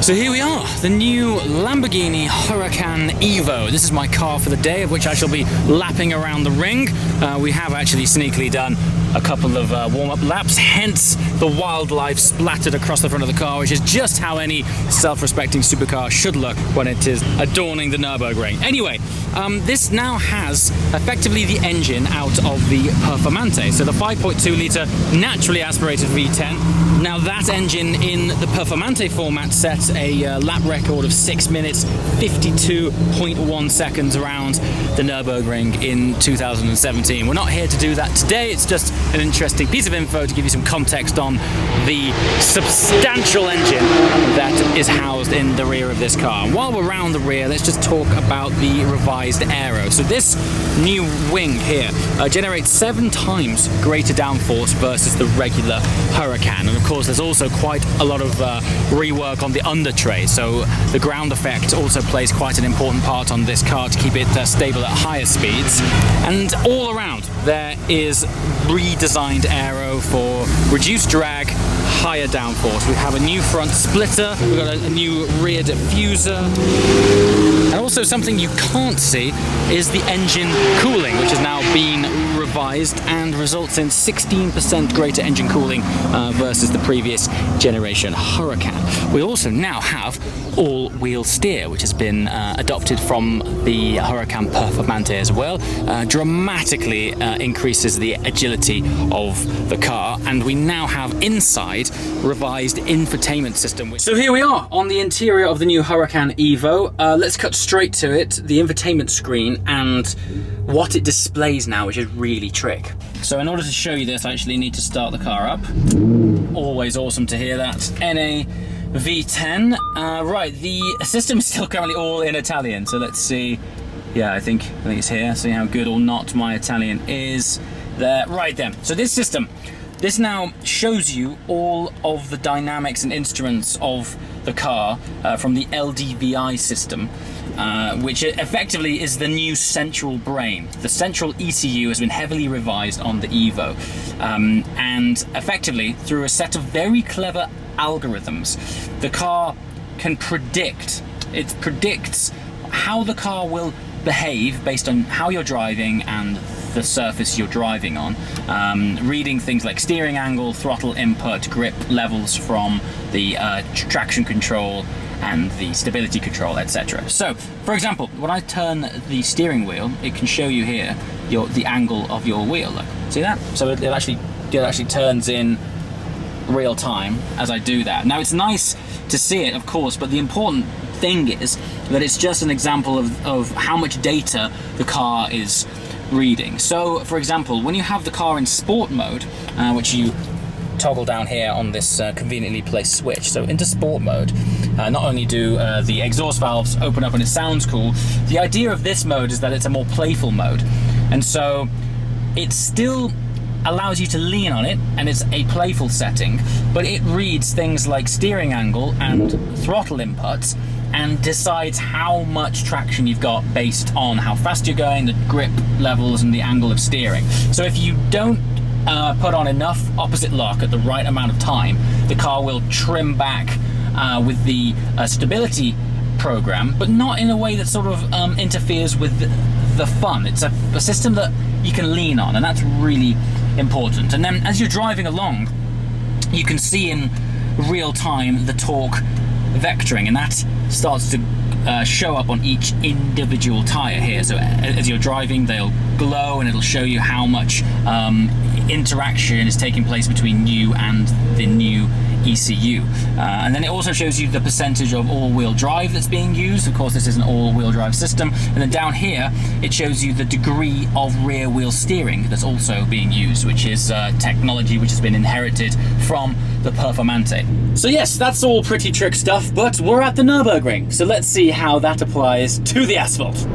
So here we are, the new Lamborghini Huracan EVO. This is my car for the day, of which I shall be lapping around the ring. We have actually sneakily done a couple of warm-up laps, hence the wildlife splattered across the front of the car, which is just how any self-respecting supercar should look when it is adorning the Nurburgring. Anyway, this now has effectively the engine out of the Performante, so the 5.2 litre naturally aspirated V10. Now that engine in the Performante format sets a lap record of 6 minutes 52.1 seconds around the Nurburgring in 2017. We're not here to do that today, it's just an interesting piece of info to give you some context on the substantial engine that is housed in the rear of this car. And while we're around the rear, let's just talk about the revised Aero. So this new wing here generates 7 times greater downforce versus the regular Huracan. And of course, there's also quite a lot of rework on the under tray. So the ground effect also plays quite an important part on this car to keep it stable at higher speeds. And all around, there is redesigned Aero for reduced drag, higher downforce. We have a new front splitter, we've got a new rear diffuser, and also something you can't see is the engine cooling, which has now been revised and results in 16% greater engine cooling versus the previous generation Huracan. We also now have all-wheel steer, which has been adopted from the Huracan Performante as well. Dramatically increases the agility of the car, and we now have inside revised infotainment system. So here we are on the interior of the new Huracan EVO. Let's cut straight to it, the infotainment screen and what it displays now, which is really trick. So in order to show you this, I actually need to start the car up. Always awesome to hear that. NA V10. Right, the system is still currently all in Italian, so let's see. Yeah, I think it's here. See how good or not my Italian is there. Right then, so this system, this now shows you all of the dynamics and instruments of the car from the LDVI system, which effectively is the new central brain. The central ECU has been heavily revised on the EVO, and effectively through a set of very clever algorithms, the car can predict. It predicts how the car will behave based on how you're driving and the surface you're driving on, reading things like steering angle, throttle input, grip levels from the traction control and the stability control, etc. So, for example, when I turn the steering wheel, it can show you here the angle of your wheel. Look, see that? So it actually turns in real time as I do that. Now it's nice to see it, of course, but the important thing is that it's just an example of how much data the car is reading. So, for example, when you have the car in sport mode, which you toggle down here on this conveniently placed switch, so into sport mode, not only do the exhaust valves open up and it sounds cool, the idea of this mode is that it's a more playful mode, and so it still allows you to lean on it, and it's a playful setting, but it reads things like steering angle and throttle inputs and decides how much traction you've got based on how fast you're going, the grip levels and the angle of steering. So if you don't put on enough opposite lock at the right amount of time, the car will trim back with the stability program, but not in a way that sort of interferes with the fun. It's a system that you can lean on, and that's really important. And then as you're driving along, you can see in real time the torque vectoring, and that starts to show up on each individual tire here. So as you're driving, they'll glow and it'll show you how much interaction is taking place between you and the new ECU. And then it also shows you the percentage of all-wheel drive that's being used. Of course, this is an all-wheel drive system. And then down here, it shows you the degree of rear-wheel steering that's also being used, which is technology which has been inherited from the Performante. So yes, that's all pretty trick stuff, but we're at the Nurburgring, so let's see how that applies to the asphalt.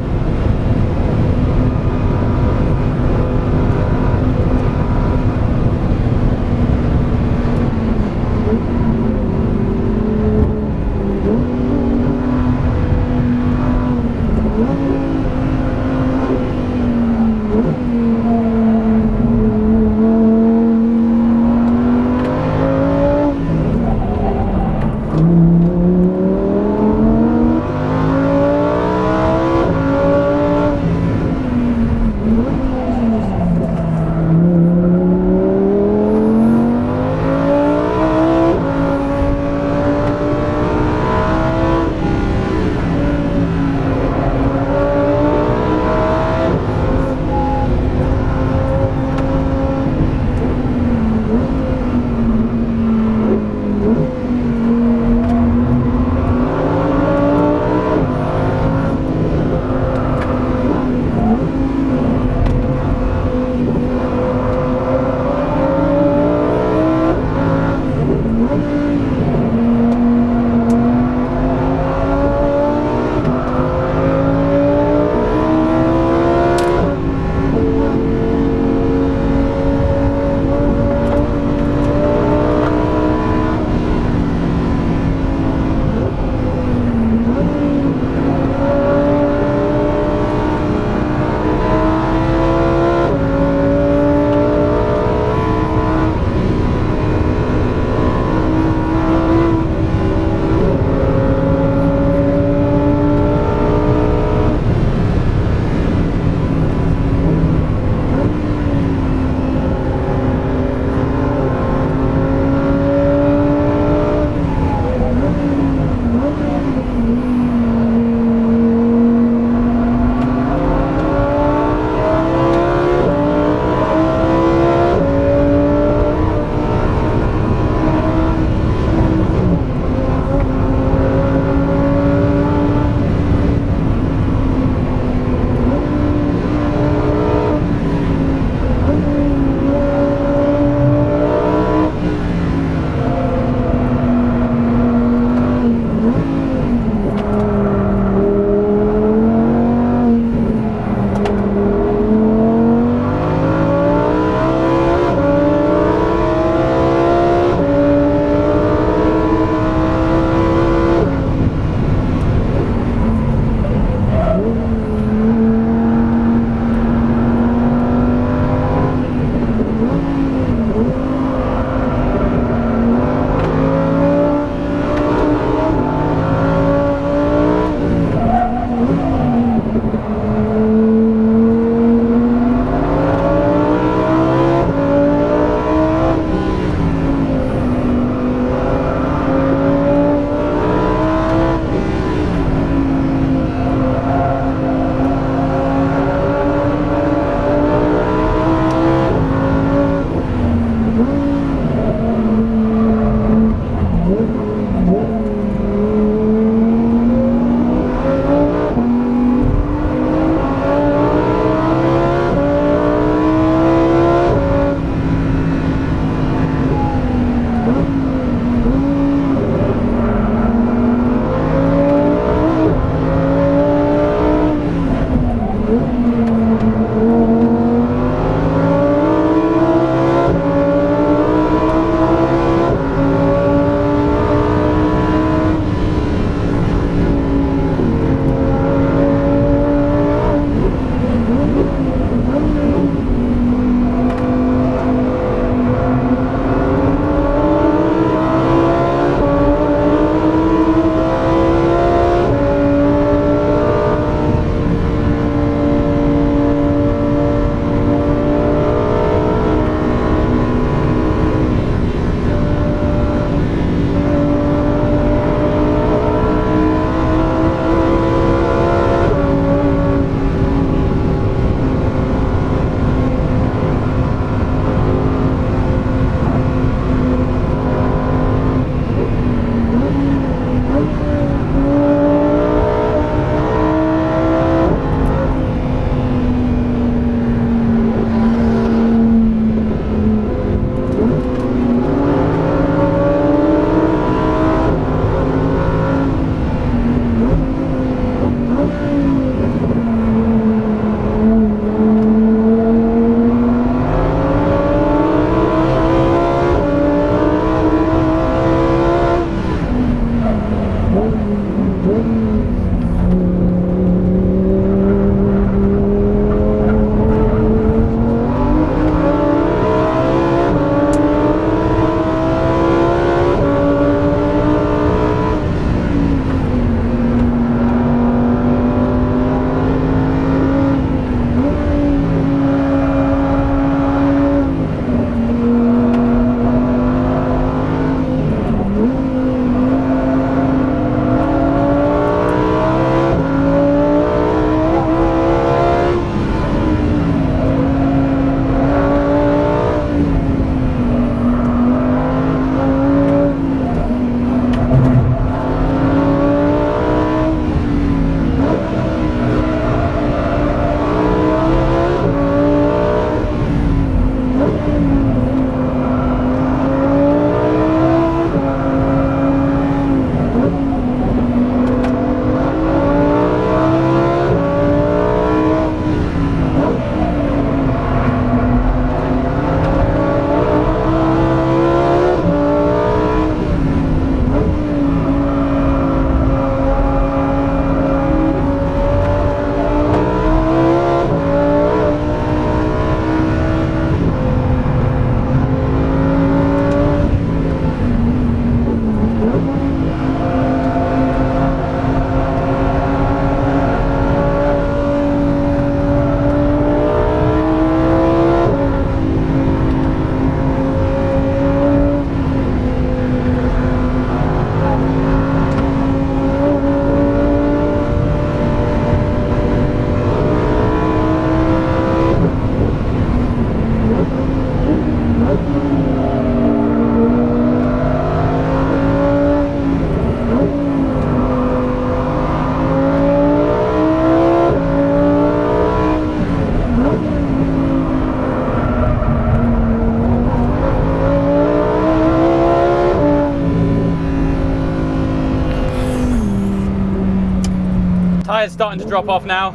tyres starting to drop off now.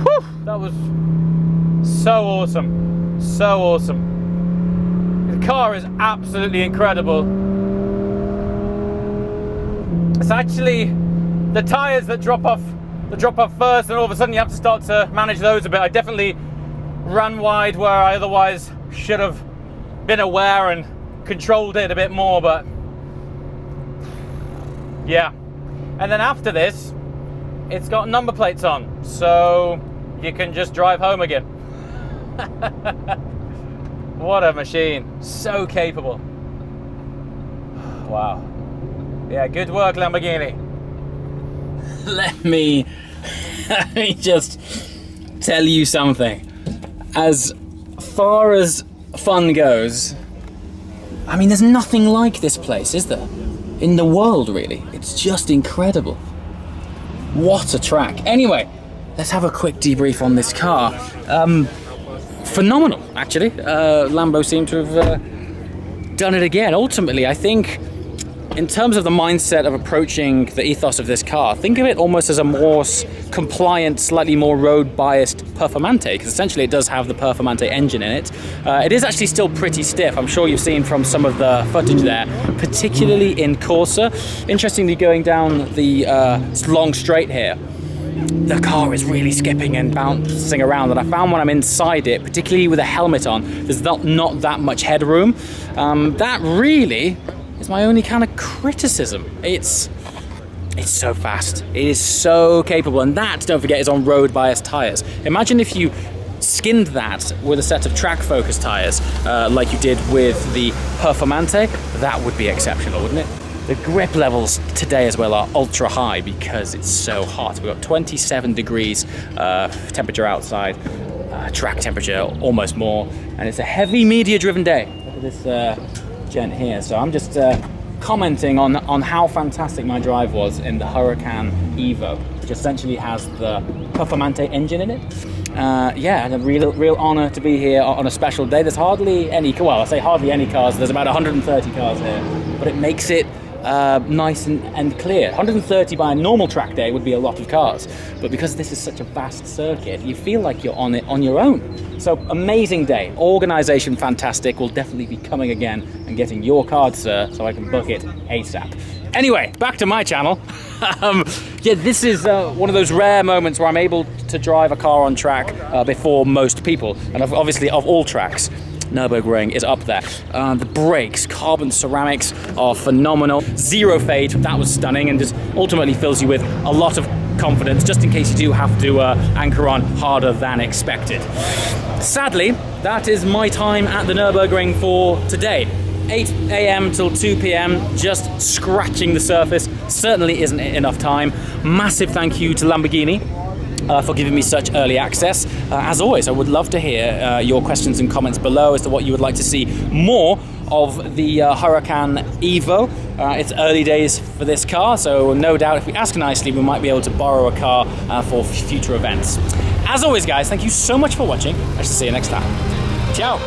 Whew, that was so awesome. So awesome. The car is absolutely incredible. It's actually the tyres that drop off first, and all of a sudden you have to start to manage those a bit. I definitely ran wide where I otherwise should have been aware and controlled it a bit more, but yeah. And then after this, it's got number plates on, so you can just drive home again. What a machine. So capable. Wow. Yeah, good work, Lamborghini. Let me just tell you something. As far as fun goes, I mean, there's nothing like this place, is there? In the world, really. It's just incredible. What a track. Anyway, let's have a quick debrief on this car. Phenomenal, actually. Lambo seemed to have done it again. Ultimately, I think, in terms of the mindset of approaching the ethos of this car, think of it almost as a more compliant, slightly more road-biased Performante, because essentially it does have the Performante engine in it. It is actually still pretty stiff. I'm sure you've seen from some of the footage there, particularly in Corsa. Interestingly, going down the long straight here, the car is really skipping and bouncing around, and I found when I'm inside it, particularly with a helmet on, there's not that much headroom. That really is my only kind of criticism. It's so fast. It is so capable, and that, don't forget, is on road biased tires. Imagine if you skinned that with a set of track focus tires like you did with the Performante. That would be exceptional, wouldn't it? The grip levels today as well are ultra high because it's so hot. We've got 27 degrees temperature outside, track temperature almost more, and it's a heavy media driven day. Look at this gent here. So I'm just commenting on how fantastic my drive was in the Huracan EVO, which essentially has the Performante engine in it. Yeah, and a real honor to be here on a special day. There's hardly any, well, I say hardly any cars. There's about 130 cars here, but it makes it nice and clear. 130 by a normal track day would be a lot of cars, but because this is such a vast circuit, you feel like you're on it on your own. So amazing day. Organization fantastic. We'll definitely be coming again and getting your card, sir, so I can book it ASAP. Anyway, back to my channel. Yeah, this is one of those rare moments where I'm able to drive a car on track before most people, and obviously of all tracks, Nurburgring is up there. The brakes, carbon ceramics are phenomenal. Zero fade, that was stunning, and just ultimately fills you with a lot of confidence, just in case you do have to anchor on harder than expected. Sadly, that is my time at the Nurburgring for today. 8 AM till 2 PM, just scratching the surface. Certainly isn't enough time. Massive thank you to Lamborghini for giving me such early access. As always, I would love to hear your questions and comments below as to what you would like to see more of the Huracan EVO. It's early days for this car, so no doubt if we ask nicely, we might be able to borrow a car for future events. As always, guys, thank you so much for watching. I shall see you next time. Ciao!